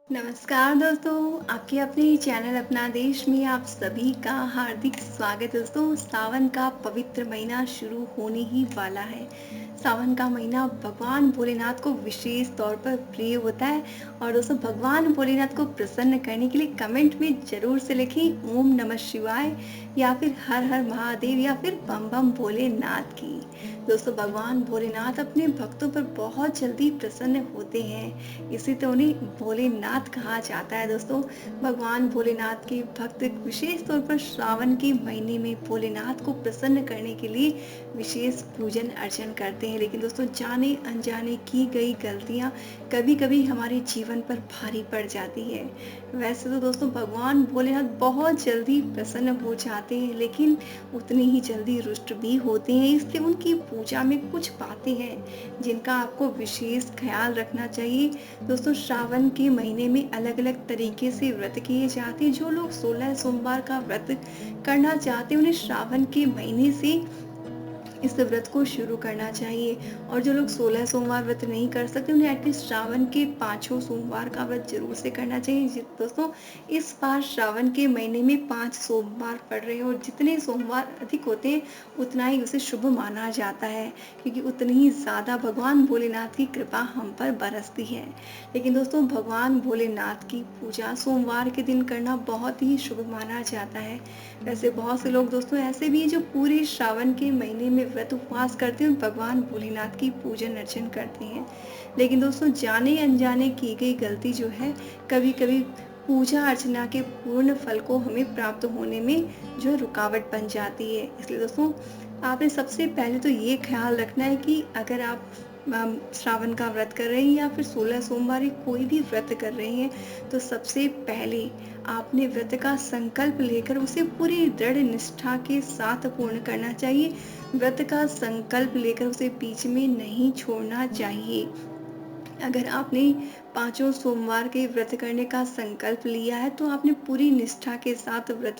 नमस्कार दोस्तों, आपके अपने चैनल अपना देश में आप सभी का हार्दिक स्वागत है दोस्तों। सावन का पवित्र महीना शुरू होने ही वाला है। सावन का महीना भगवान भोलेनाथ को विशेष तौर पर प्रिय होता है और दोस्तों भगवान भोलेनाथ को प्रसन्न करने के लिए कमेंट में जरूर से लिखें ओम नमः शिवाय या फिर हर हर महादेव या फिर बम बम भोलेनाथ की। दोस्तों भगवान भोलेनाथ अपने भक्तों पर बहुत जल्दी प्रसन्न होते हैं, इसी तो उन्हें भोलेनाथ कहा जाता है। दोस्तों भगवान भोलेनाथ के भक्त विशेष तौर पर श्रावण के महीने में भोलेनाथ को प्रसन्न करने के लिए विशेष पूजन अर्चन करते हैं। लेकिन दोस्तों जाने अनजाने की गई गलतियां कभी कभी हमारे जीवन पर भारी पड़ जाती है। वैसे तो दोस्तों भगवान भोलेनाथ बहुत जल्दी प्रसन्न हो जाते हैं, लेकिन उतनी ही जल्दी रुष्ट भी होते हैं। इसलिए उनकी पूजा में कुछ बातें हैं जिनका आपको विशेष ख्याल रखना चाहिए। दोस्तों श्रावण के महीने में अलग अलग तरीके से व्रत किए जाते हैं। जो लोग 16 सोमवार का व्रत करना चाहते हैं उन्हें श्रावण के महीने से इस व्रत को शुरू करना चाहिए, और जो लोग 16 सोमवार व्रत नहीं कर सकते उन्हें एटलीस्ट श्रावण के पांचों सोमवार का व्रत जरूर से करना चाहिए। दोस्तों इस बार श्रावण के महीने में 5 सोमवार पड़ रहे हैं और जितने सोमवार अधिक होते हैं उतना ही उसे शुभ माना जाता है, क्योंकि उतनी ही ज्यादा भगवान भोलेनाथ की कृपा हम पर बरसती है। लेकिन दोस्तों भगवान भोलेनाथ की पूजा सोमवार के दिन करना बहुत ही शुभ माना जाता है। वैसे बहुत से लोग दोस्तों ऐसे भी हैं जो पूरे श्रावण के महीने में व्रत उपवास करते हैं और भगवान भोलेनाथ की पूजन अर्चन करते हैं। लेकिन दोस्तों जाने अनजाने की गई गलती जो है कभी कभी पूजा अर्चना के पूर्ण फल को हमें प्राप्त होने में जो रुकावट बन जाती है। इसलिए दोस्तों आपने सबसे पहले तो ये ख्याल रखना है कि अगर आप श्रावण का व्रत कर रहे हैं या फिर 16 सोमवार कोई भी व्रत कर रहे हैं तो सबसे पहले आपने व्रत का संकल्प लेकर उसे पूरी दृढ़ निष्ठा के साथ पूर्ण करना चाहिए। व्रत का संकल्प लेकर उसे बीच में नहीं छोड़ना चाहिए। अगर आपने पांचों सोमवार के व्रत करने का संकल्प लिया है तो आपने पूरी निष्ठा के साथ व्रत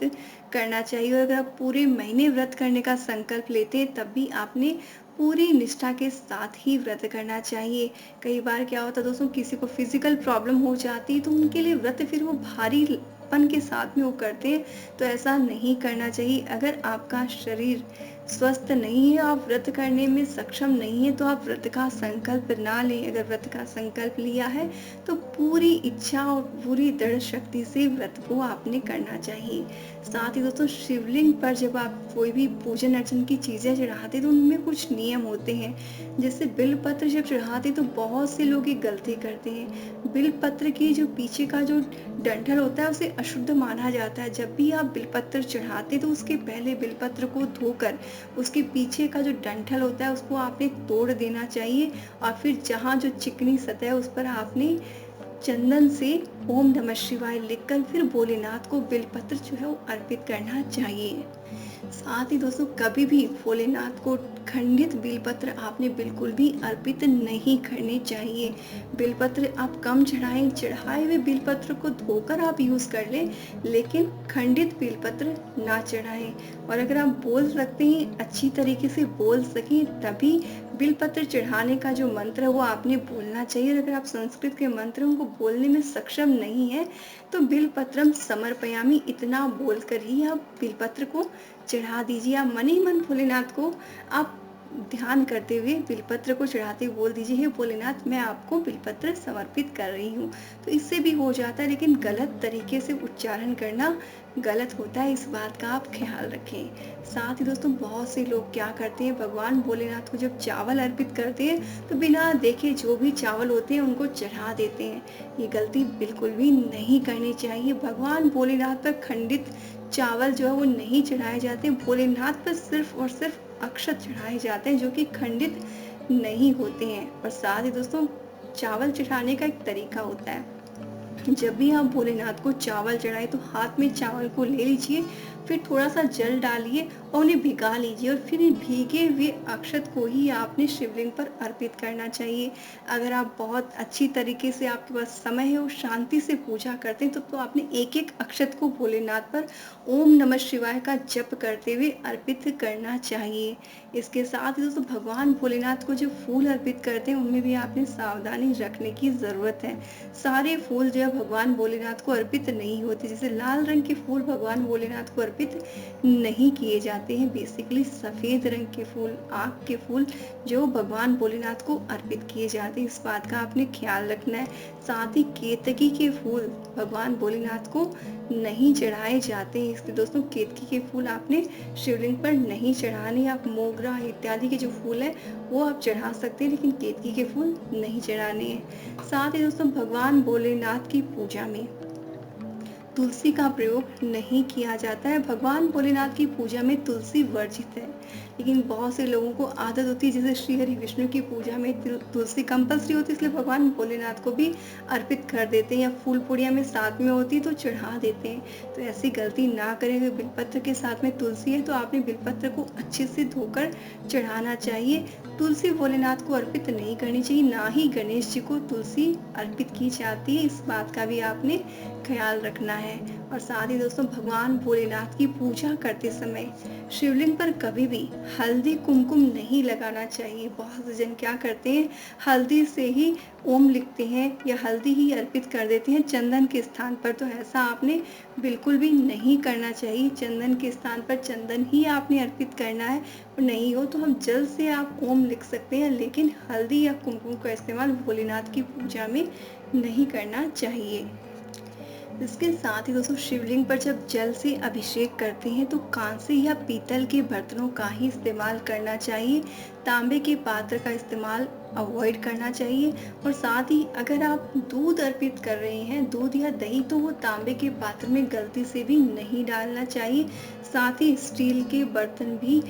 करना चाहिए, और अगर आप पूरे महीने व्रत करने का संकल्प लेते हैं तब भी आपने पूरी निष्ठा के साथ ही व्रत करना चाहिए। कई बार क्या होता है दोस्तों, किसी को फिजिकल प्रॉब्लम हो जाती है तो उनके लिए व्रत फिर वो भारीपन के साथ में वो करते हैं, तो ऐसा नहीं करना चाहिए। अगर आपका शरीर स्वस्थ नहीं है, आप व्रत करने में सक्षम नहीं है तो आप व्रत का संकल्प ना लें। अगर व्रत का संकल्प लिया है तो पूरी इच्छा और पूरी दृढ़ शक्ति से व्रत को आपने करना चाहिए। साथ ही दोस्तों शिवलिंग पर जब आप कोई भी पूजन अर्चन की चीजें चढ़ाते तो उनमें कुछ नियम होते हैं। जैसे बिल पत्र जब चढ़ाते तो बहुत से लोग एक गलती करते हैं, बिल पत्र की जो पीछे का जो डंठल होता है उसे अशुद्ध माना जाता है। जब भी आप बिलपत्र चढ़ाते तो उसके पहले बिलपत्र को धोकर उसके पीछे का जो डंठल होता है उसको आपने तोड़ देना चाहिए, और फिर जहाँ जो चिकनी सतह है उस पर आपने चंदन से ओम नमः शिवाय लिखकर फिर भोलेनाथ को बिलपत्र जो है वो अर्पित करना चाहिए। साथ ही दोस्तों कभी भी भोलेनाथ को खंडित बिलपत्र आपने बिल्कुल भी अर्पित नहीं करने चाहिए। बिलपत्र आप कम चढ़ाएं, चढ़ाए हुए बिलपत्र को धोकर आप यूज कर लें, लेकिन खंडित बिलपत्र ना चढ़ाएं। और अगर आप बोल सकते हैं अच्छी तरीके से बोल सकें तभी बिलपत्र चढ़ाने का जो मंत्र है वो आपने बोलना चाहिए। अगर आप संस्कृत के मंत्रों को बोलने में सक्षम नहीं है तो बिलपत्रम समर्पयामि इतना बोलकर ही आप बिलपत्र को चढ़ा दीजिए। आप मन ही मन भोलेनाथ को आप ध्यान करते हुए बिलपत्र को चढ़ाते हुए बोल दीजिए, हे भोलेनाथ मैं आपको बिलपत्र समर्पित कर रही हूँ। तो इससे भी हो जाता है, लेकिन गलत तरीके से उच्चारण करना गलत होता है, इस बात का आप ख्याल रखें। साथ ही दोस्तों बहुत से लोग क्या करते हैं, भगवान भोलेनाथ को जब चावल अर्पित करते हैं तो बिना देखे जो भी चावल होते हैं उनको चढ़ा देते हैं। ये गलती बिल्कुल भी नहीं करनी चाहिए। भगवान भोलेनाथ पर खंडित चावल जो है वो नहीं चढ़ाए जाते। भोलेनाथ पर सिर्फ और सिर्फ अक्षत चढ़ाए जाते हैं जो कि खंडित नहीं होते हैं। और साथ ही दोस्तों चावल चढ़ाने का एक तरीका होता है। जब भी आप भोलेनाथ को चावल चढ़ाए तो हाथ में चावल को ले लीजिए, फिर थोड़ा सा जल डालिए और उन्हें भिगा लीजिए, और फिर भीगे हुए अक्षत को ही आपने शिवलिंग पर अर्पित करना चाहिए। अगर आप बहुत अच्छी तरीके से आपके पास समय है और शांति से पूजा करते हैं तो आपने एक एक अक्षत को भोलेनाथ पर ओम नमः शिवाय का जप करते हुए अर्पित करना चाहिए। इसके साथ ही दोस्तों भगवान भोलेनाथ को जो फूल अर्पित करते हैं उनमें भी आपने सावधानी रखने की जरूरत है। सारे फूल जो है भगवान भोलेनाथ को अर्पित नहीं होते। जैसे लाल रंग के फूल भगवान भोलेनाथ को अर्पित नहीं किए जाते हैं। बेसिकली सफ़ेद रंग के फूल, आक के फूल जो भगवान भोलेनाथ को अर्पित किए जाते हैं, इस बात का आपने ख्याल रखना है। साथ ही केतकी के फूल भगवान भोलेनाथ को नहीं चढ़ाए जाते हैं। इसलिए दोस्तों केतकी के फूल आपने शिवलिंग पर नहीं चढ़ाने। आप मोगरा इत्यादि के जो फूल है वो आप चढ़ा सकते हैं, लेकिन केतकी के फूल नहीं चढ़ाने हैं। साथ ही दोस्तों भगवान भोलेनाथ की पूजा में तुलसी का प्रयोग नहीं किया जाता है। भगवान भोलेनाथ की पूजा में तुलसी वर्जित है, लेकिन बहुत से लोगों को आदत होती है, जैसे श्री हरि विष्णु की पूजा में तुलसी कंपल्सरी होती है, इसलिए भगवान भोलेनाथ को भी अर्पित कर देते हैं, या फूल पुड़िया में साथ में होती है तो चढ़ा देते हैं। तो ऐसी गलती ना करें। अगर बिलपत्र के साथ में तुलसी है तो आपने बिलपत्र को अच्छे से धोकर चढ़ाना चाहिए। तुलसी भोलेनाथ को अर्पित नहीं करनी चाहिए, ना ही गणेश जी को तुलसी अर्पित की जाती है। इस बात का भी आपने ख्याल रखना है। और साथ ही दोस्तों भगवान भोलेनाथ की पूजा करते समय शिवलिंग पर कभी भी हल्दी कुमकुम नहीं लगाना चाहिए। बहुत से जन क्या करते हैं, हल्दी से ही ओम लिखते हैं या हल्दी ही अर्पित कर देते हैं चंदन के स्थान पर। तो ऐसा आपने बिल्कुल भी नहीं करना चाहिए। चंदन के स्थान पर चंदन ही आपने अर्पित करना है। और नहीं हो तो हम जल से आप ओम लिख सकते हैं, लेकिन हल्दी या कुमकुम का इस्तेमाल भोलेनाथ की पूजा में नहीं करना चाहिए। इसके साथ ही दोस्तों शिवलिंग पर जब जल से अभिषेक करते हैं तो कांसे या पीतल के बर्तनों का ही इस्तेमाल करना चाहिए। तांबे के पात्र का इस्तेमाल अवॉइड करना चाहिए। और साथ ही अगर आप दूध अर्पित कर रहे हैं, दूध या दही, तो वो तांबे के पात्र में गलती से भी नहीं डालना चाहिए। साथ ही स्टील के बर्तन भी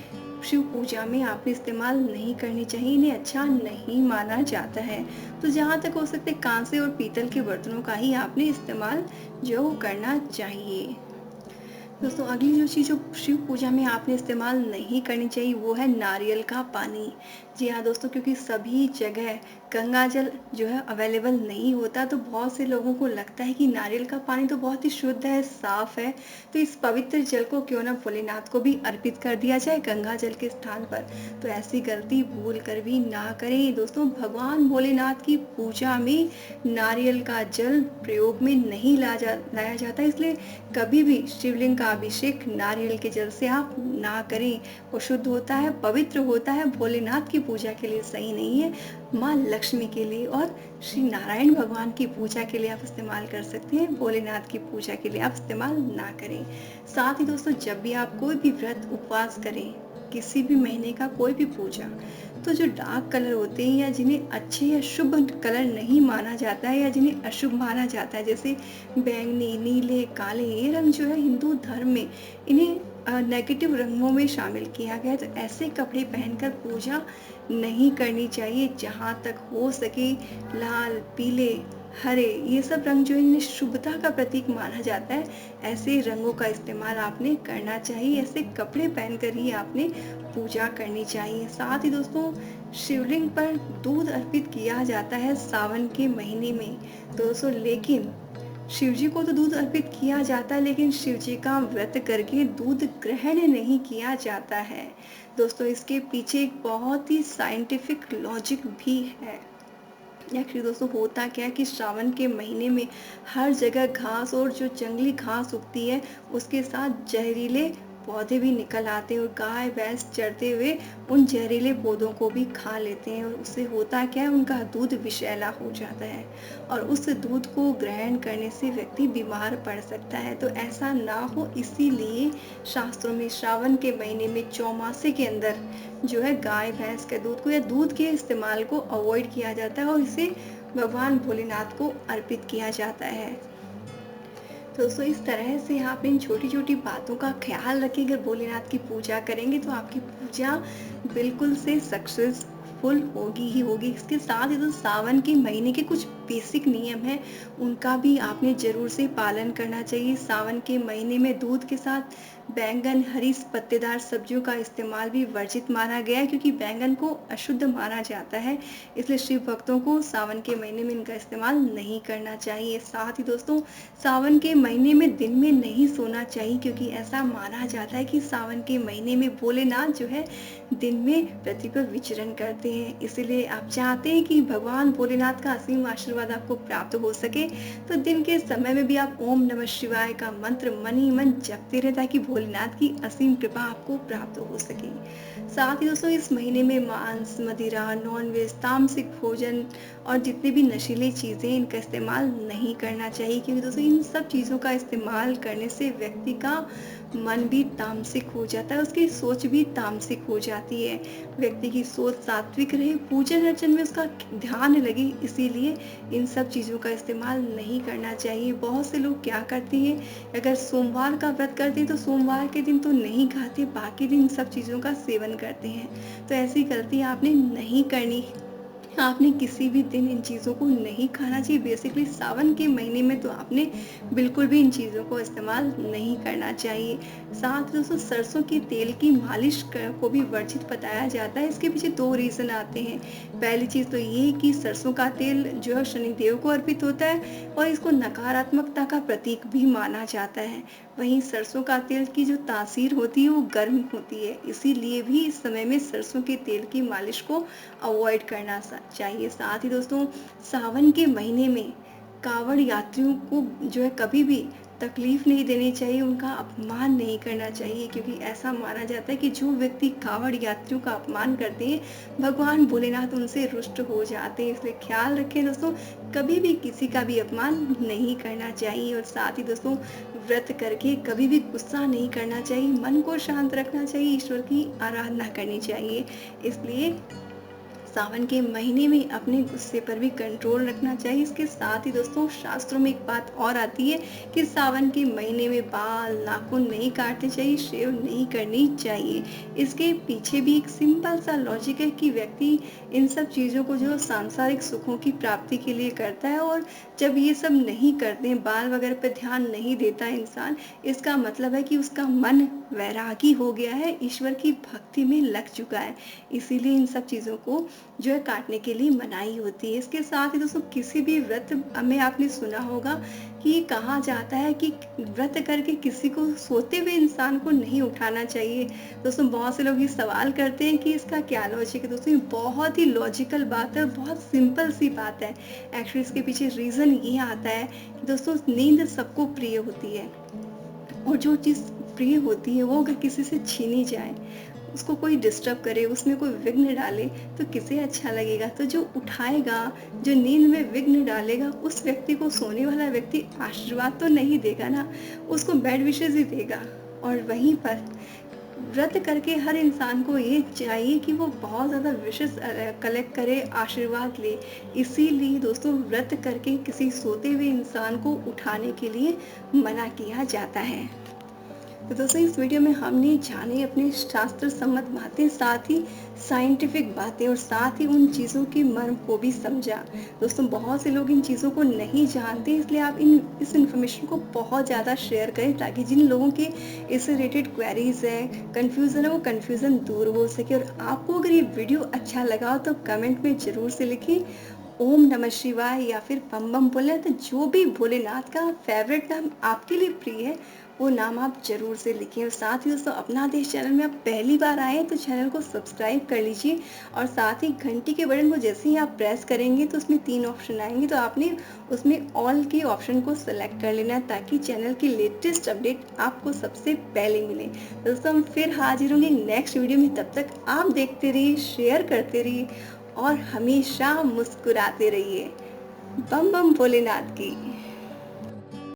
शिव पूजा में आपने इस्तेमाल नहीं करनी चाहिए, इन्हें अच्छा नहीं माना जाता है। तो जहाँ तक हो सकते कांसे और पीतल के बर्तनों का ही आपने इस्तेमाल जो करना चाहिए। दोस्तों अगली जो चीज़ जो शिव पूजा में आपने इस्तेमाल नहीं करनी चाहिए वो है नारियल का पानी। जी हाँ दोस्तों, क्योंकि सभी जगह गंगा जल जो है अवेलेबल नहीं होता, तो बहुत से लोगों को लगता है कि नारियल का पानी तो बहुत ही शुद्ध है, साफ है, तो इस पवित्र जल को क्यों ना भोलेनाथ को भी अर्पित कर दिया जाए गंगा जल के स्थान पर। तो ऐसी गलती भूल कर भी ना करें। दोस्तों भगवान भोलेनाथ की पूजा में नारियल का जल प्रयोग में नहीं लाया जाता, इसलिए कभी भी शिवलिंग का अभिषेक नारियल के जल से आप ना करें। वो शुद्ध होता है, पवित्र होता है, भोलेनाथ की पूजा के लिए सही नहीं है। माँ लक्ष्मी के लिए और श्री नारायण भगवान की पूजा के लिए आप इस्तेमाल कर सकते हैं, भोलेनाथ की पूजा के लिए आप इस्तेमाल ना करें। साथ ही दोस्तों जब भी आप कोई भी व्रत उपवास करें, किसी भी महीने का कोई भी पूजा, तो जो डार्क कलर होते हैं या जिन्हें अच्छे या शुभ कलर नहीं माना जाता है या जिन्हें अशुभ माना जाता है, जैसे बैंगनी, नीले, काले, ये रंग जो है हिंदू धर्म में इन्हें नेगेटिव रंगों में शामिल किया गया है। तो ऐसे कपड़े पहनकर पूजा नहीं करनी चाहिए। जहाँ तक हो सके लाल, पीले, हरे, ये सब रंग जो इन्हें शुभता का प्रतीक माना जाता है, ऐसे रंगों का इस्तेमाल आपने करना चाहिए। ऐसे कपड़े पहनकर ही आपने पूजा करनी चाहिए। साथ ही दोस्तों शिवलिंग पर दूध अर्पित किया जाता है सावन के महीने में दोस्तों, लेकिन शिव जी को तो दूध अर्पित किया जाता है, लेकिन शिव जी का व्रत करके दूध ग्रहण नहीं किया जाता है। दोस्तों इसके पीछे एक बहुत ही साइंटिफिक लॉजिक भी है। एक्चुअली दोस्तों होता क्या है कि श्रावण के महीने में हर जगह घास और जो जंगली घास उगती है उसके साथ जहरीले पौधे भी निकल आते हैं, और गाय भैंस चरते हुए उन जहरीले पौधों को भी खा लेते हैं, और उससे होता क्या है उनका दूध विषैला हो जाता है, और उस दूध को ग्रहण करने से व्यक्ति बीमार पड़ सकता है। तो ऐसा ना हो इसीलिए शास्त्रों में श्रावण के महीने में चौमासे के अंदर जो है गाय भैंस के दूध को या दूध के इस्तेमाल को अवॉइड किया जाता है और इसे भगवान भोलेनाथ को अर्पित किया जाता है। दोस्तों इस तरह से आप इन छोटी छोटी बातों का ख्याल रखें। अगर भोलेनाथ की पूजा करेंगे तो आपकी पूजा बिल्कुल से सक्सेसफुल होगी ही होगी। इसके साथ ही तो सावन के महीने के कुछ बेसिक नियम हैं, उनका भी आपने जरूर से पालन करना चाहिए। सावन के महीने में दूध के साथ बैंगन, हरी पत्तेदार सब्जियों का इस्तेमाल भी वर्जित माना गया है, क्योंकि बैंगन को अशुद्ध माना जाता है, इसलिए शिव भक्तों को सावन के महीने में इनका इस्तेमाल नहीं करना चाहिए। साथ ही दोस्तों सावन के महीने में दिन में नहीं सोना चाहिए, क्योंकि ऐसा माना जाता है कि सावन के महीने में भोलेनाथ जो है दिन में पृथ्वी पर विचरण करते हैं। इसलिए आप चाहते हैं कि भगवान भोलेनाथ का असीम आशीर्वाद आशीर्वाद आपको प्राप्त हो सके। तो दिन के समय में भी आप ओम नमः शिवाय का मंत्र मन ही मन जपते रहे ताकि भोलेनाथ की असीम कृपा आपको प्राप्त हो सके। साथ ही दोस्तों इस महीने में मांस, मदिरा, नॉनवेज, तामसिक भोजन और जितनी भी नशीली चीज़ें इनका इस्तेमाल नहीं करना चाहिए, क्योंकि दोस्तों इन सब चीज़ों का इस्तेमाल करने से व्यक्ति का मन भी तामसिक हो जाता है, उसकी सोच भी तामसिक हो जाती है। व्यक्ति की सोच सात्विक रहे, पूजन अर्चन में उसका ध्यान लगे, इसीलिए इन सब चीज़ों का इस्तेमाल नहीं करना चाहिए। बहुत से लोग क्या करते हैं, अगर सोमवार का व्रत करते हैं तो सोमवार के दिन तो नहीं खाते, बाकी दिन सब चीज़ों का सेवन करते हैं। तो ऐसी गलती आपने नहीं करनी। आपने किसी भी दिन इन चीज़ों को नहीं खाना चाहिए। बेसिकली सावन के महीने में तो आपने बिल्कुल भी इन चीज़ों को इस्तेमाल नहीं करना चाहिए। साथ ही दोस्तों सरसों के तेल की मालिश को भी वर्जित बताया जाता है। इसके पीछे 2 रीज़न आते हैं। पहली चीज़ तो ये कि सरसों का तेल जो है शनिदेव को अर्पित होता है और इसको नकारात्मकता का प्रतीक भी माना जाता है। वहीं सरसों का तेल की जो तासीर होती है वो गर्म होती है, इसीलिए भी इस समय में सरसों के तेल की मालिश को अवॉइड करना चाहिए। साथ ही दोस्तों सावन के महीने में कांवड़ यात्रियों को जो है कभी भी तकलीफ नहीं देनी चाहिए, उनका अपमान नहीं करना चाहिए, क्योंकि ऐसा माना जाता है कि जो व्यक्ति कांवड़ यात्रियों का अपमान करते हैं भगवान भोलेनाथ उनसे रुष्ट हो जाते हैं। इसलिए ख्याल रखें दोस्तों, कभी भी किसी का भी अपमान नहीं करना चाहिए। और साथ ही दोस्तों व्रत करके कभी भी गुस्सा नहीं करना चाहिए, मन को शांत रखना चाहिए, ईश्वर की आराधना करनी चाहिए। इसलिए सावन के महीने में अपने गुस्से पर भी कंट्रोल रखना चाहिए। इसके साथ ही दोस्तों शास्त्रों में एक बात और आती है कि सावन के महीने में बाल नाखून नहीं काटने चाहिए, शेव नहीं करनी चाहिए। इसके पीछे भी एक सिंपल सा लॉजिक है कि व्यक्ति इन सब चीज़ों को जो सांसारिक सुखों की प्राप्ति के लिए करता है, और जब ये सब नहीं करते हैं, बाल वगैरह पर ध्यान नहीं देता इंसान, इसका मतलब है कि उसका मन वैरागी हो गया है, ईश्वर की भक्ति में लग चुका है। इसीलिए इन सब चीज़ों को जो है काटने के लिए मनाही होती है। इसके साथ ही दोस्तों किसी भी व्रत में आपने सुना होगा कि कहा जाता है कि व्रत करके किसी को सोते हुए इंसान को नहीं उठाना चाहिए। दोस्तों बहुत से लोग ये सवाल करते हैं कि इसका क्या लॉजिक है। दोस्तों ये बहुत ही लॉजिकल बात है और बहुत सिंपल सी बात है। एक्चुअली इसके पीछे रीज़न ये आता है कि दोस्तों नींद सबको प्रिय होती है, और जो चीज़ प्रिय होती है वो अगर किसी से छीनी जाए, उसको कोई डिस्टर्ब करे, उसमें कोई विघ्न डाले, तो किसे अच्छा लगेगा। तो जो उठाएगा, जो नींद में विघ्न डालेगा, उस व्यक्ति को सोने वाला व्यक्ति आशीर्वाद तो नहीं देगा ना, उसको बैड विशेस ही देगा। और वहीं पर व्रत करके हर इंसान को ये चाहिए कि वो बहुत ज़्यादा विशेष कलेक्ट करे, आशीर्वाद ले। इसीलिए दोस्तों व्रत करके किसी सोते हुए इंसान को उठाने के लिए मना किया जाता है। तो दोस्तों इस वीडियो में हमने जाने अपने शास्त्र सम्मत बातें, साथ ही साइंटिफिक बातें, और साथ ही उन चीज़ों के मर्म को भी समझा। दोस्तों बहुत से लोग इन चीज़ों को नहीं जानते, इसलिए आप इस इन्फॉर्मेशन को बहुत ज़्यादा शेयर करें ताकि जिन लोगों के इससे रिलेटेड क्वेरीज है, कन्फ्यूज़न है, वो कन्फ्यूज़न दूर हो सके। और आपको अगर ये वीडियो अच्छा लगा तो कमेंट में ज़रूर से लिखें ओम नमः शिवाय या फिर बम बम बोले। तो जो भी भोलेनाथ का फेवरेट नाम आपके लिए प्रिय है वो नाम आप जरूर से लिखें। और साथ ही दोस्तों अपना देश चैनल में आप पहली बार आए तो चैनल को सब्सक्राइब कर लीजिए, और साथ ही घंटी के बटन को जैसे ही आप प्रेस करेंगे तो उसमें 3 ऑप्शन आएंगे, तो आपने उसमें ऑल के ऑप्शन को सेलेक्ट कर लेना है ताकि चैनल की लेटेस्ट अपडेट आपको सबसे पहले मिले। दोस्तों हम फिर हाजिर होंगे नेक्स्ट वीडियो में, तब तक आप देखते रहिए, शेयर करते रहिए और हमेशा मुस्कुराते रहिए। बम बम भोलेनाथ की।